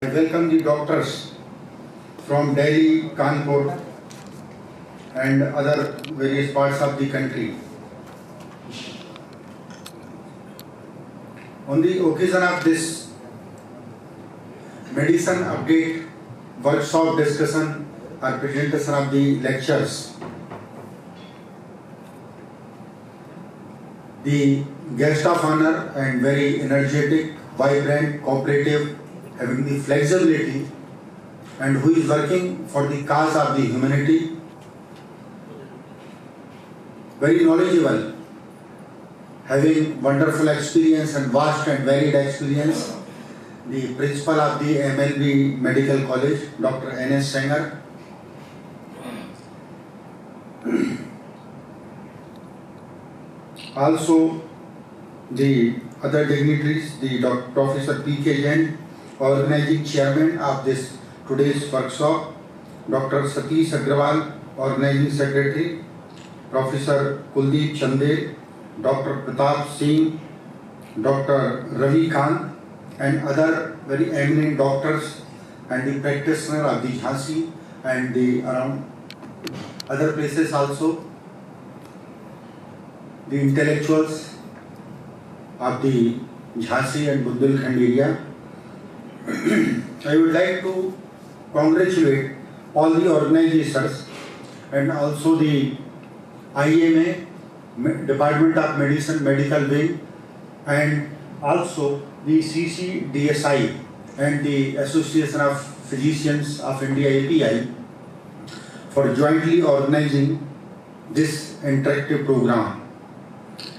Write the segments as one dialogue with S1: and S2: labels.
S1: I welcome the doctors from Delhi, Kanpur and other various parts of the country. On the occasion of this medicine update workshop discussion or presentation of the lectures, the guest of honor and very energetic, vibrant, cooperative, having the flexibility and who is working for the cause of the humanity, very knowledgeable, having wonderful experience and vast and varied experience, the principal of the MLB Medical College, Dr. N.S. Sanger. Also, the other dignitaries, the Professor P.K. Jain, organizing chairman of this today's workshop, Dr. Satish Agrawal, organizing secretary, Professor Kuldeep Chande, Dr. Pratap Singh, Dr. Ravi Khan, and other very eminent doctors and the practitioner of the Jhansi and the around other places also, the intellectuals of the Jhansi and Bundelkhand area. I would like to congratulate all the organizers and also the IMA, Department of Medicine Medical Wing, and also the CCDSI and the Association of Physicians of India API for jointly organizing this interactive program.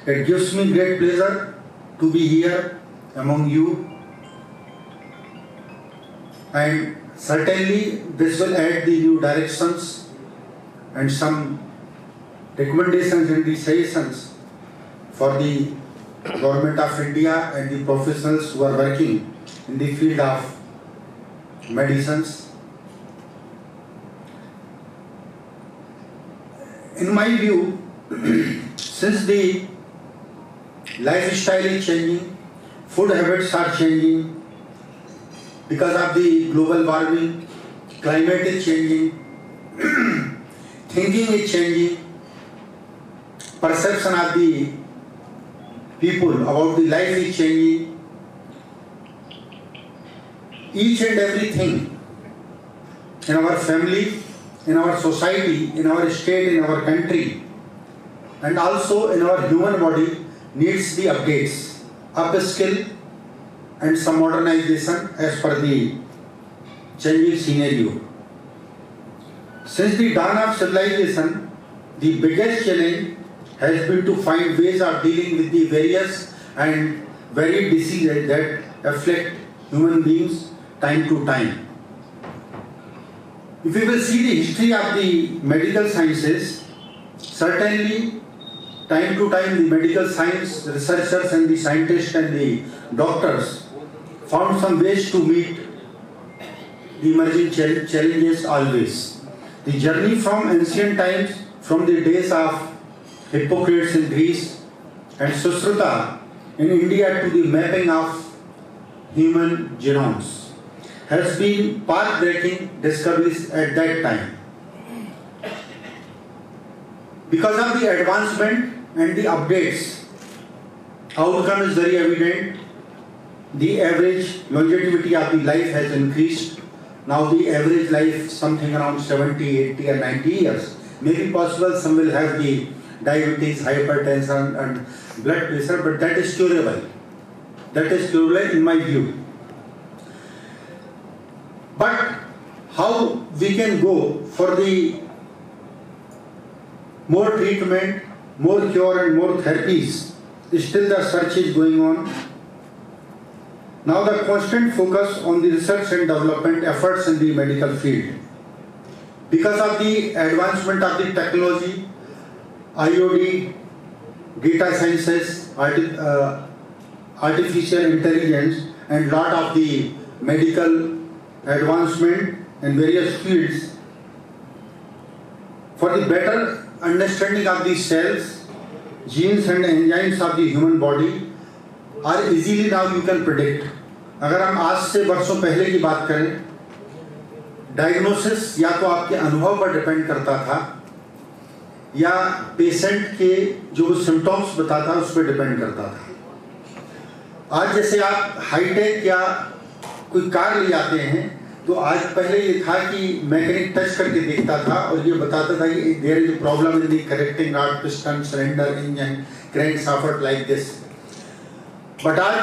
S1: It gives me great pleasure to be here among you, and certainly this will add the new directions and some recommendations and the suggestions for the Government of India and the professionals who are working in the field of medicines. In my view, since the lifestyle is changing, food habits are changing, because of the global warming, climate is changing, thinking is changing, perception of the people about the life is changing. Each and everything in our family, in our society, in our state, in our country, and also in our human body needs the updates, upskill and some modernization as per the changing scenario. Since the dawn of civilization, the biggest challenge has been to find ways of dealing with the various and varied diseases that afflict human beings time to time. If we will see the history of the medical sciences, certainly time to time the medical science researchers and the scientists and the doctors found some ways to meet the emerging challenges always. The journey from ancient times, from the days of Hippocrates in Greece and Sushruta in India to the mapping of human genomes, has been path-breaking discoveries at that time. Because of the advancement and the updates, outcome is very evident. The average longevity of the life has increased. Now the average life something around 70, 80 or 90 years. Maybe possible some will have the diabetes, hypertension and blood pressure, but that is curable. That is curable in my view. But how we can go for the more treatment, more cure and more therapies, still the search is going on. Now the constant focus on the research and development efforts in the medical field. Because of the advancement of the technology, IoT, data sciences, artificial intelligence and lot of the medical advancement in various fields, for the better understanding of the cells, genes and enzymes of the human body are easily now you can predict. अगर हम आज से वर्षों पहले की बात करें, diagnosis या तो आपके अनुभव पर डिपेंड करता था या पेशेंट के जो सिम्टम्स बताता उस पर डिपेंड करता था। आज जैसे आप हाईटेक या कोई कार ले आते हैं तो आज पहले ये था कि मैकेनिक टच करके देखता था और ये बताता था कि there is a problem in the correcting rod, piston, cylinder, engine, crankshaft like this. But आज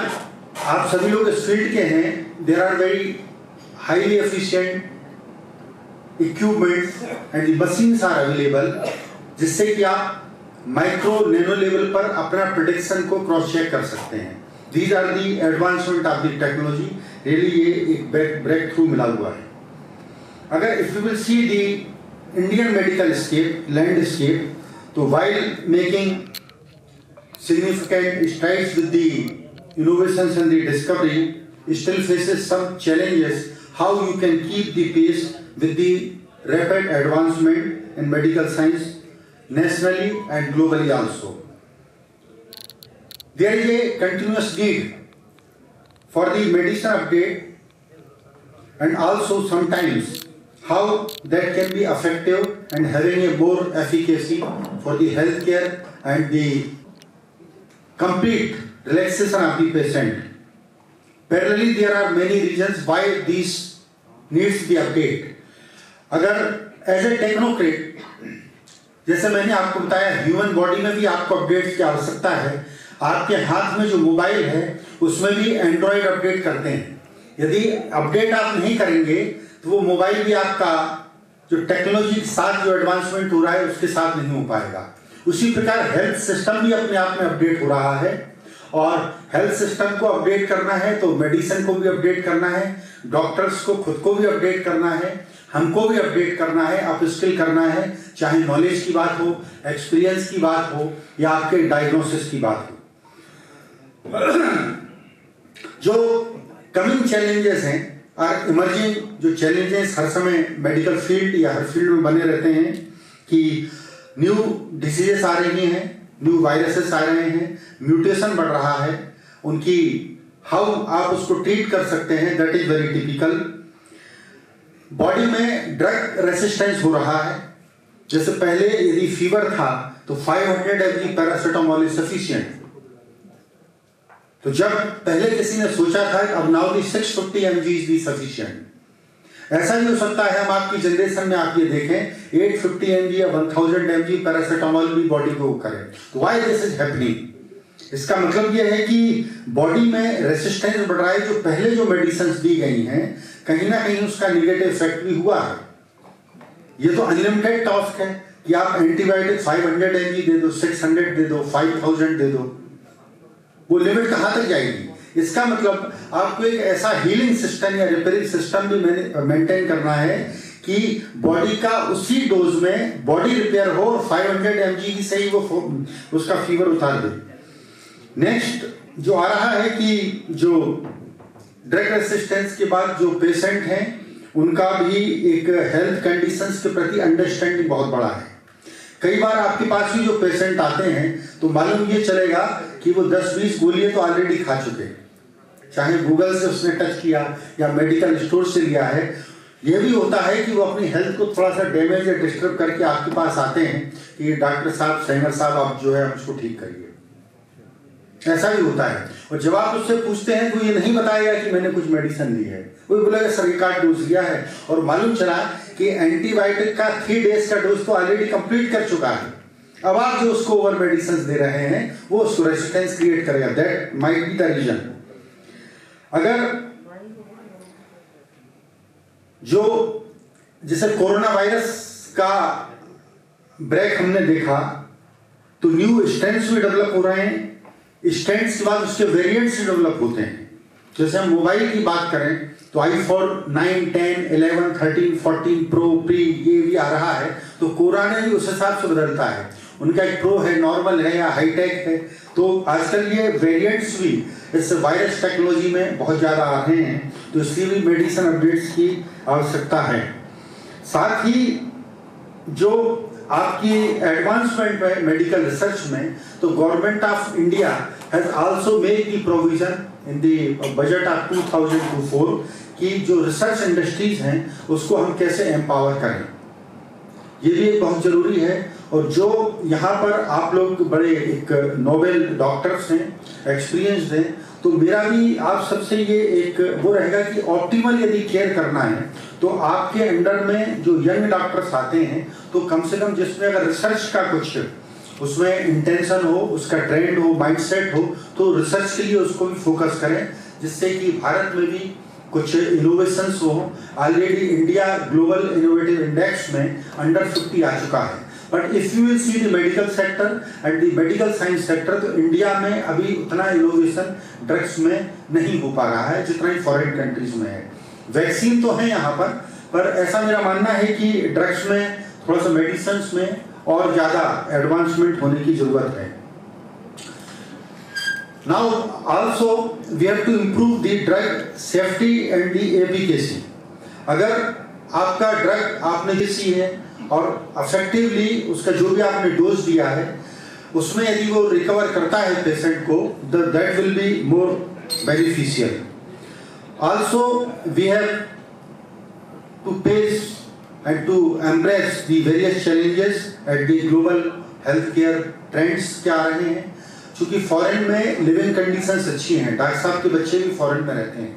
S1: आप सभी लोग इस फील्ड के हैं, there are very highly efficient equipments and machines are available, जिससे कि आप माइक्रो नैनो लेवल पर अपना प्रेडिक्शन को क्रॉस चेक कर सकते हैं। These are the advancement of the technology. Really ये एक ब्रेक थ्रू मिला हुआ है। अगर if you will see the Indian medical scape landscape, तो while making significant strides with the innovations and the discovery, still faces some challenges how you can keep the pace with the rapid advancement in medical science nationally and globally also. There is a continuous need for the medicine update and also sometimes how that can be effective and having a more efficacy for the healthcare and the complete relaxation of the patient. Parallelly, there are many reasons why this needs the update. अगर as a technocrat, जैसे मैंने आपको बताया, human body में भी आपको updates की आवश्यकता है। आपके हाथ में जो मोबाइल है उसमें भी एंड्रॉयड अपडेट करते हैं। यदि अपडेट आप नहीं करेंगे तो वो मोबाइल भी आपका जो टेक्नोलॉजी के साथ जो एडवांसमेंट हो रहा है उसके साथ नहीं हो पाएगा। उसी प्रकार हेल्थ सिस्टम भी अपने आप में अपडेट हो रहा है, और हेल्थ सिस्टम को अपडेट करना है तो मेडिसिन को भी अपडेट करना है, डॉक्टर्स को खुद को भी अपडेट करना है, हमको भी अपडेट करना है, अपस्किल करना है, चाहे नॉलेज की बात हो, एक्सपीरियंस की बात हो या आपके डायग्नोसिस की बात हो। जो कमिंग चैलेंजेस हैं और इमर्जिंग जो चैलेंजेस हर समय मेडिकल फील्ड या हर फील्ड में बने रहते हैं कि न्यू डिसीजेस आ रही हैं, न्यू वायरसेस आ रहे हैं, म्यूटेशन बढ़ रहा है, उनकी हाउ आप उसको ट्रीट कर सकते हैं, that is very typical. Body में ड्रग रेसिस्टेंस हो रहा है। जैसे पहले यदि फीवर था तो 500 mg पैरासिटामोल इज सफिशिएंट, तो जब पहले किसी ने सोचा था अब now the 650 mg is the sufficient. ऐसा भी हो सकता है हम आपकी जनरेशन में आप ये देखें 850 mg या 1000 mg पैरासिटामोल भी बॉडी को करें। तो व्हाई दिस इज हैपनिंग? इसका मतलब ये है कि बॉडी में रेसिस्टेंस बढ़ रहा है। जो पहले जो मेडिसिन दी गई हैं कहीं ना कहीं उसका निगेटिव इफेक्ट भी हुआ है। ये तो अनलिमिटेड टास्क है कि आप एंटीबायोटिक 500 mg दे दो, 600 दे दो, 5000 दे दो, वो लिमिट कहाँ तक जाएगी? इसका मतलब आपको एक ऐसा हीलिंग सिस्टम या रिपेयरिंग सिस्टम भी मेंटेन करना है कि बॉडी का उसी डोज में बॉडी रिपेयर हो और 500 mg से ही वो उसका फीवर उतार दे। नेक्स्ट जो आ रहा है कि जो ड्रग रेसिस्टेंस के बाद जो पेशेंट हैं उनका भी एक हेल्थ कंडीशंस के प्रति अंडरस्टैंडिंग बहुत बड़ा है। कई बार आपके पास भी जो पेशेंट आते हैं तो मालूम ये चलेगा कि वो 10-20 गोलियां तो ऑलरेडी खा चुके हैं, चाहे गूगल से उसने टच किया या मेडिकल स्टोर से लिया है। ये भी होता है कि वो अपनी हेल्थ को थोड़ा सा डैमेज या डिस्टर्ब करके आपके पास आते हैं कि डॉक्टर साहब, सेंगर साहब, आप जो है उसको ठीक करिए। ऐसा भी होता है। और जब आप उससे पूछते हैं तो ये नहीं बताएगा कि मैंने कुछ मेडिसिन ली है, वो बोलेगा सर एक आध डोज लिया है, और मालूम चला कि एंटीबायोटिक का 3 डेज का डोज तो ऑलरेडी कंप्लीट कर चुका है। अब आप जो उसको ओवर मेडिसिन दे रहे हैं वो उसको रेजिस्टेंस क्रिएट करेगा। That might be the reason. अगर जो जैसे कोरोना वायरस का ब्रेक हमने देखा तो न्यू स्ट्रेन्स भी डेवलप हो रहे हैं। स्ट्रेन्स के बाद उसके वेरिएंट्स डेवलप होते हैं। जैसे हम मोबाइल की बात करें तो iPhone 9, 10, 11, 13, 14 प्रो, प्री ये भी आ रहा है, तो कोरोना भी उस हिसाब से बदलता है। उनका एक प्रो है, नॉर्मल है या हाईटेक है। तो आजकल ये वेरिएंट्स भी इस वायरस टेक्नोलॉजी में बहुत ज़्यादा आ रहे हैं, तो इसलिए भी मेडिसिन अपडेट्स की आवश्यकता है। साथ ही जो आपकी एडवांसमेंट है मेडिकल रिसर्च में, तो government of India has also made the provision in the budget of 2004 कि जो रिसर्च इंडस्ट्रीज हैं उसको हम कैसे एम्पावर करें, ये भी एक बहुत जरूरी है। और जो यहाँ पर आप लोग बड़े एक नोबेल डॉक्टर्स हैं, एक्सपीरियंस्ड हैं, तो मेरा भी आप सबसे ये एक वो रहेगा कि ऑप्टिमल यदि केयर करना है तो आपके अंडर में जो यंग डॉक्टर्स आते हैं तो कम से कम जिसमें अगर रिसर्च का कुछ उसमें इंटेंशन हो, उसका ट्रेंड हो, माइंडसेट हो, तो रिसर्च के लिए उसको भी फोकस करें, जिससे कि भारत में भी कुछ इनोवेशंस हो। Already India global innovative index में अंडर 50 आ चुका है, but if you will see the medical sector and the medical science sector, तो इंडिया में अभी उतना इनोवेशन ड्रग्स में नहीं हो पा रहा है जितना ही फॉरेन कंट्रीज में है। वैक्सीन तो है यहाँ पर ऐसा मेरा मानना है कि ड्रग्स में थोड़ा सा मेडिसिन में और ज्यादा एडवांसमेंट होने की जरूरत है। Now also we have to improve the drug safety and the efficacy. अगर आपका ड्रग आपने किसी है और अफेक्टिवली उसका जो भी आपने डोज दिया है उसमें यदि वो रिकवर करता है पेशेंट को, that will be more beneficial. Also we have to face and to embrace the various challenges at the global healthcare trends क्या आ रहे हैं, क्योंकि फॉरेन में लिविंग कंडीशंस अच्छी हैं। डॉक्टर साहब के बच्चे भी फॉरेन में रहते हैं।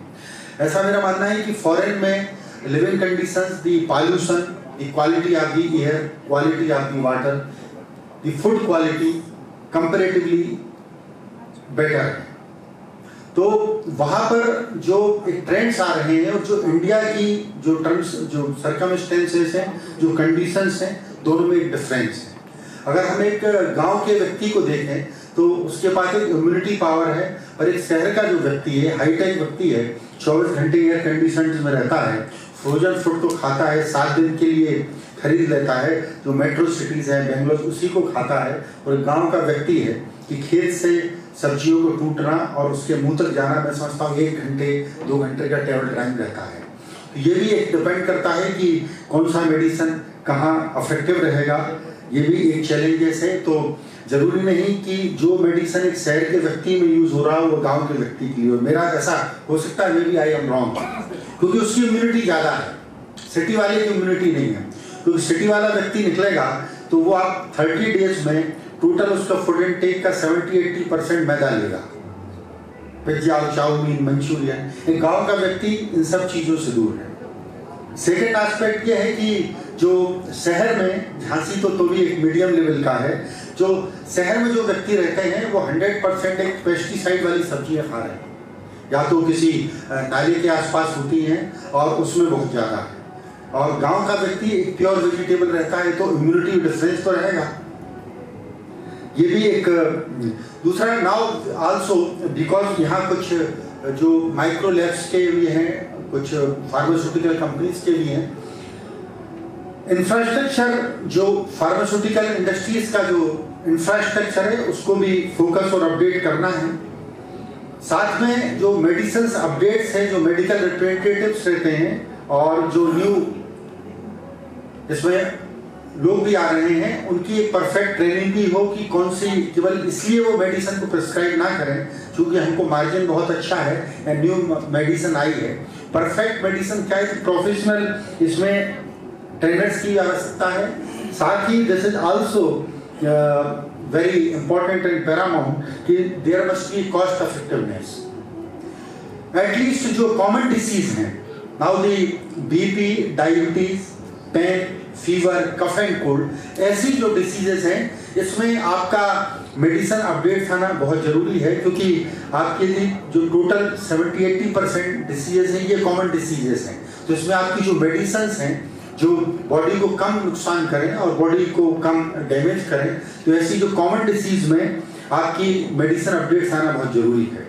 S1: ऐसा मेरा मानना है कि फॉरेन में living conditions, the pollution, the quality of the air, quality of the water, the food quality comparatively better है। तो वहाँ पर जो एक ट्रेंड्स आ रहे हैं और जो इंडिया की जो टर्म्स, जो सर्कमस्टेंसेस हैं, जो कंडीशंस हैं, दोनों में एक डिफरेंस है। अगर हम एक गांव के व्यक्ति को देखें तो उसके पास एक इम्यूनिटी पावर है, और एक शहर का जो व्यक्ति है, हाईटेक व्यक्ति है, 24 घंटे एयर कंडीशन में रहता है, फ्रोजन फूड तो खाता है, 7 दिन के लिए खरीद लेता है, जो मेट्रो सिटीज है बेंगलोर उसी को खाता है। और गांव का व्यक्ति है कि खेत से सब्जियों को टूटना और उसके मुंह तक जाना, मैं समझता हूँ 1 घंटे 2 घंटे का ट्रेवल टाइम रहता है। तो ये भी एक डिपेंड करता है कि कौन सा मेडिसिन कहाँ अफेक्टिव रहेगा, ये भी एक चैलेंजेस है। तो जरूरी नहीं कि जो मेडिसिन एक शहर के व्यक्ति में यूज हो रहा हो वो गांव के व्यक्ति के लिए। मेरा ऐसा हो सकता है, maybe I am wrong, क्योंकि उसकी इम्यूनिटी ज़्यादा है, सिटी वाले की इम्यूनिटी नहीं है। क्योंकि सिटी वाला व्यक्ति निकलेगा तो वो आप 30 डेज में टोटल उसका फूड इनटेक का 70-80% मैदा लेगा, पिज्जा, चाउमीन, मंचूरियन। एक गाँव का व्यक्ति इन सब चीज़ों से दूर है। सेकेंड एस्पेक्ट ये है कि जो शहर में, झांसी तो भी एक मीडियम लेवल का है, जो शहर में जो व्यक्ति रहते हैं वो 100% एक पेस्टिसाइड वाली सब्जियां खा रहे हैं, या तो किसी नाले के आसपास होती हैं और उसमें बहुत ज़्यादा है। और गांव का व्यक्ति एक प्योर वेजिटेबल रहता है, तो इम्यूनिटी डिफरेंस तो रहेगा। ये भी एक दूसरा। नाउ आल्सो बिकॉज यहाँ कुछ जो माइक्रो लैब्स के भी हैं, कुछ फार्मास्यूटिकल कंपनीज के भी हैं, इंफ्रास्ट्रक्चर जो फार्मास्यूटिकल इंडस्ट्रीज का जो इंफ्रास्ट्रक्चर है उसको भी फोकस और अपडेट करना है। साथ में जो मेडिसिन अपडेट्स हैं, जो मेडिकल रिप्रेजेंटेटिव्स रहते हैं और जो न्यू इसमें लोग भी आ रहे हैं, उनकी एक परफेक्ट ट्रेनिंग भी हो कि कौन सी, केवल इसलिए वो मेडिसिन को प्रिस्क्राइब ना करें क्योंकि हमको मार्जिन बहुत अच्छा है या न्यू मेडिसिन आई है। परफेक्ट मेडिसिन क्या है, प्रोफेशनल इसमें ट्रेनर्स की आवश्यकता है। साथ ही this is also very important and paramount कि there must be cost effectiveness. At least जो कॉमन डिसीज हैं, now the BP, diabetes, pain, fever, cough and cold, ऐसी जो डिसीजेस हैं इसमें आपका मेडिसिन अपडेट आना बहुत जरूरी है, क्योंकि आपके लिए जो टोटल 70-80% डिसीजेस हैं ये कॉमन डिसीजेस हैं। तो इसमें आपकी जो मेडिसिन हैं जो बॉडी को कम नुकसान करें और बॉडी को कम डैमेज करें, तो ऐसी जो कॉमन डिसीज में आपकी मेडिसिन अपडेट्स आना बहुत जरूरी है।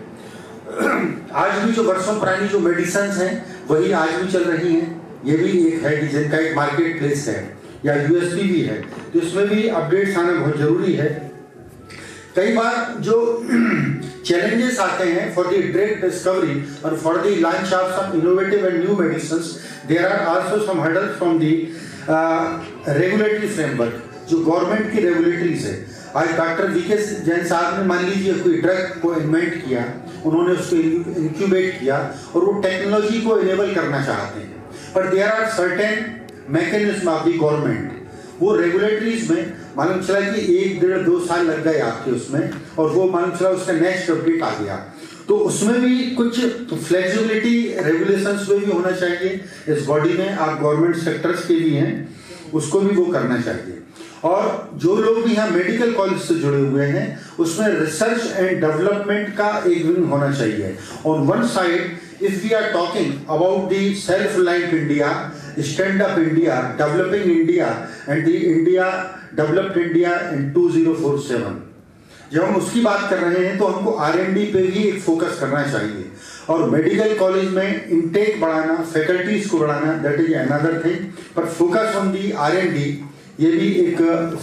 S1: आज भी जो वर्षों पुरानी जो मेडिसिन हैं वही आज भी चल रही हैं। ये भी एक है कि जिनका एक मार्केट प्लेस है या यूएसपी भी है, तो इसमें भी अपडेट्स आना बहुत जरूरी है। कई बार जो challenges आते हैं for the drug discovery or for the launch of some innovative and new medicines, there are also some hurdles from the regulatory framework, जो गवर्नमेंट की रेगुलेटरीज है। आज डॉक्टर वीके जैन साहब ने मान लीजिए कोई ड्रग को इन्वेंट किया, उन्होंने उसको इंक्यूबेट किया और वो टेक्नोलॉजी को इनेबल करना चाहते हैं, पर there are certain mechanism of the government, वो रेगुलेटरीज में मालूम चला कि 1-1.5-2 साल लग गए आपके उसमें, और वो मालूम चला उसका नेक्स्ट अपडेट आ गया। तो उसमें भी कुछ फ्लेक्सिबिलिटी रेगुलेशंस में भी होना चाहिए इस बॉडी में। आप गवर्नमेंट सेक्टर्स के भी हैं, उसको भी वो करना चाहिए। और जो लोग भी यहाँ मेडिकल कॉलेज से जुड़े हुए हैं उसमें रिसर्च एंड डेवलपमेंट का एक विंग होना चाहिए। On one side if we are talking about the self-reliant India, stand-up India, developing India and the India developed India in 2047, जब हम उसकी बात कर रहे हैं तो हमको R&D पे भी एक फोकस करना चाहिए और मेडिकल कॉलेज में इनटेक बढ़ाना, फैकल्टीज को बढ़ाना, दैट इज अनदर थिंग, पर फोकस ऑन दी R&D ये भी एक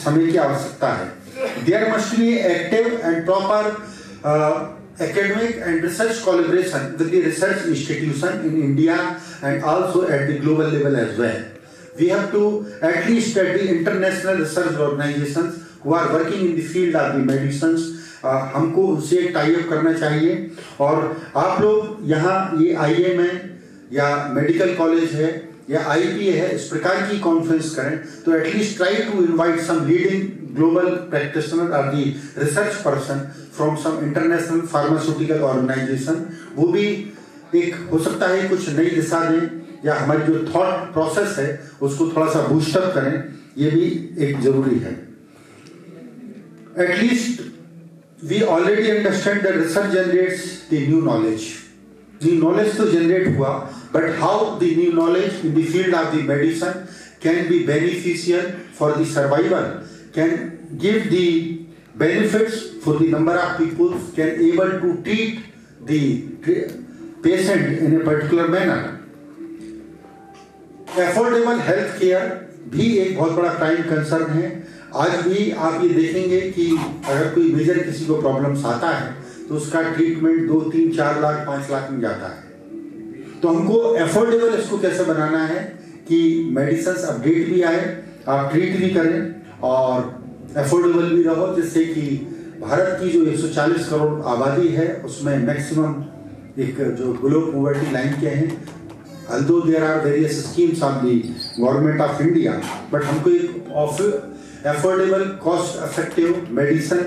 S1: समय की आवश्यकता है। There must be active and proper academic and research collaboration with the research institution in India and also at the global level as well. We have to at least at the international research organizations who are working in the field of the medicines, हमको उनसे tie up करना चाहिए। और आप लोग यहाँ ये IIM है या मेडिकल कॉलेज है या IPA है, इस प्रकार की कॉन्फ्रेंस करें तो at least try to invite some leading global practitioner or the research person from some international pharmaceutical organization, वो भी एक हो सकता है कुछ नई दिशा दें या हमारी जो थॉट प्रोसेस है उसको थोड़ा सा बूस्टअप करें, ये भी एक जरूरी है। At least we already understand that research generates the new knowledge. New knowledge तो जनरेट हुआ, but how the new knowledge in the field of the medicine can be beneficial for the survival, can give the benefits for the number of people, can able to treat the patient in a particular manner. Affordable health care भी एक बहुत बड़ा prime concern है। आज भी आप ये देखेंगे कि अगर कोई मेजर किसी को प्रॉब्लम्स आता है तो उसका ट्रीटमेंट 2, 3, 4 लाख 5 लाख में जाता है। तो हमको अफोर्डेबल इसको कैसे बनाना है कि मेडिसिन अपडेट भी आए, आप ट्रीट भी करें और अफोर्डेबल भी रहो, जिससे कि भारत की जो 140 करोड़ आबादी है उसमें मैक्सिमम एक जो बिलो पॉवर्टी लाइन के हैं। although there are various schemes of the government of India, but हमको एक अफोर्डेबल कॉस्ट इफेक्टिव मेडिसिन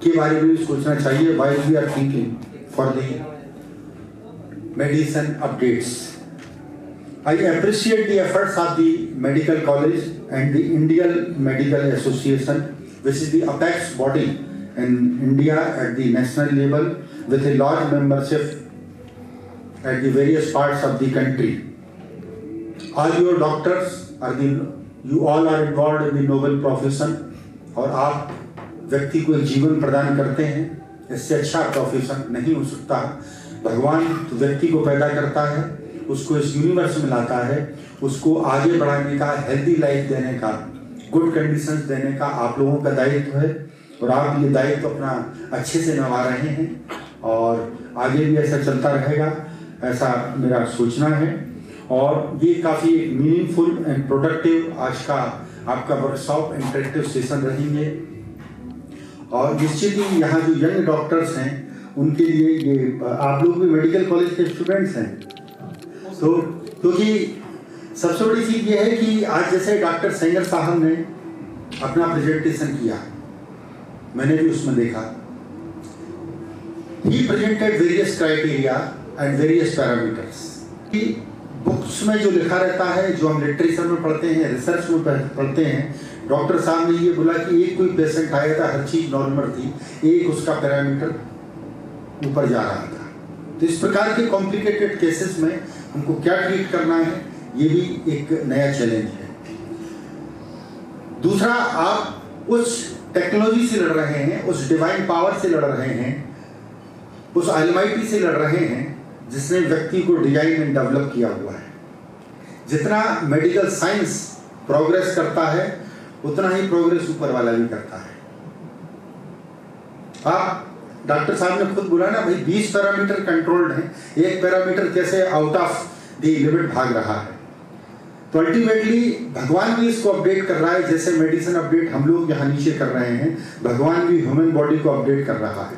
S1: के बारे में भी सोचना चाहिए while we are thinking for the medicine updates. I appreciate the efforts of the medical college and the Indian Medical Association, which is the apex body in India at the national level with a large membership at the various parts of the country. All your doctors you all are involved in the noble profession, और आप व्यक्ति को एक जीवन प्रदान करते हैं, इससे अच्छा प्रोफेशन नहीं हो सकता। भगवान तो व्यक्ति को पैदा करता है, उसको इस यूनिवर्स में लाता है, उसको आगे बढ़ाने का, हेल्दी लाइफ देने का, गुड कंडीशंस देने का आप लोगों का दायित्व है और आप ये दायित्व अपना अच्छे से निभा रहे हैं और आगे भी ऐसा चलता रहेगा, ऐसा मेरा सोचना है। और ये काफ़ी मीनिंगफुल एंड प्रोडक्टिव आज का आपका वर्कशॉप इंटरेक्टिव सेशन रहेंगे और निश्चित ही यहाँ जो यंग डॉक्टर्स हैं उनके लिए ये आप लोग भी मेडिकल कॉलेज के स्टूडेंट्स हैं, तो क्योंकि सबसे बड़ी चीज़ ये है कि आज जैसे डॉक्टर सेंगर साहब ने अपना प्रेजेंटेशन किया, मैंने भी उसमें देखा, he presented various criteria and various parameters. Books में जो लिखा रहता है, जो हम लिटरेचर में पढ़ते हैं, रिसर्च में पढ़ते हैं, डॉक्टर साहब ने ये बोला कि एक कोई पेशेंट आया था, हर चीज़ नॉर्मल थी, एक उसका पैरामीटर ऊपर जा रहा था। तो इस प्रकार के कॉम्प्लिकेटेड केसेस में हमको क्या ट्रीट करना है, ये भी एक नया चैलेंज है। दूसरा, आप उस टेक्नोलॉजी से लड़ रहे हैं, उस डिवाइन पावर से लड़ रहे हैं, उस अलमाइटी से लड़ रहे हैं जिसने व्यक्ति को डिजाइन एंड डेवलप किया हुआ है। जितना मेडिकल साइंस प्रोग्रेस करता है उतना ही प्रोग्रेस ऊपर वाला भी करता है। आप डॉक्टर साहब ने खुद बोला ना भाई 20 पैरामीटर कंट्रोल्ड हैं, एक पैरामीटर कैसे आउट ऑफ द लिमिट भाग रहा है। तो अल्टीमेटली भगवान भी इसको अपडेट कर रहा है, जैसे मेडिसिन अपडेट हम लोग यहाँ नीचे कर रहे हैं, भगवान भी ह्यूमन बॉडी को अपडेट कर रहा है।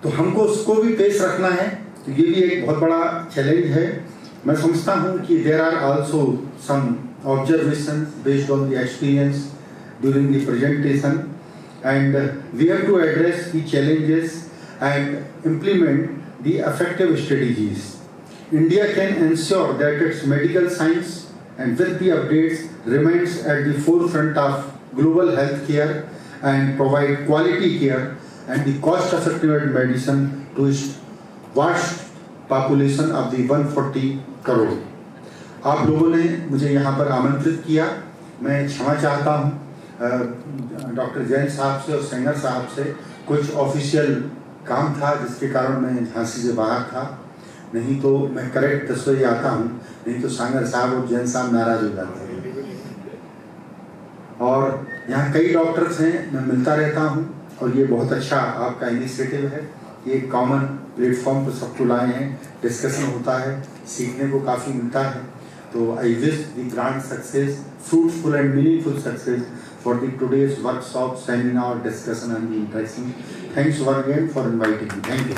S1: तो हमको उसको भी पेश रखना है। तो ये भी एक बहुत बड़ा चैलेंज है। मैं समझता हूँ कि there are also some observations based on the experience during the presentation, and we have to address the challenges and implement the effective strategies. India can ensure that its medical science and with the updates remains at the forefront of global health care and provide quality care and the cost-effective medicine to its vast population of the 140 crore. आप लोगों ने मुझे यहाँ पर आमंत्रित किया, मैं क्षमा चाहता हूँ डॉक्टर जैन साहब से और सेंगर साहब से। कुछ ऑफिशियल काम था जिसके कारण मैं झांसी से बाहर था, नहीं तो मैं करेक्ट 10 बजे आता हूँ, नहीं तो सांगर साहब और जैन साहब नाराज हो जाते हैं। और यहाँ कई डॉक्टर्स हैं, मैं मिलता रहता हूँ और ये बहुत अच्छा आपका इनिशिएटिव है। ये कॉमन प्लेटफॉर्म पर सबको लाए हैं, डिस्कशन होता है, सीखने को काफ़ी मिलता है। तो I wish the grand success, fruitful and meaningful success for the today's workshop, seminar, discussion and the interaction. Thanks once again for inviting me. Thank you.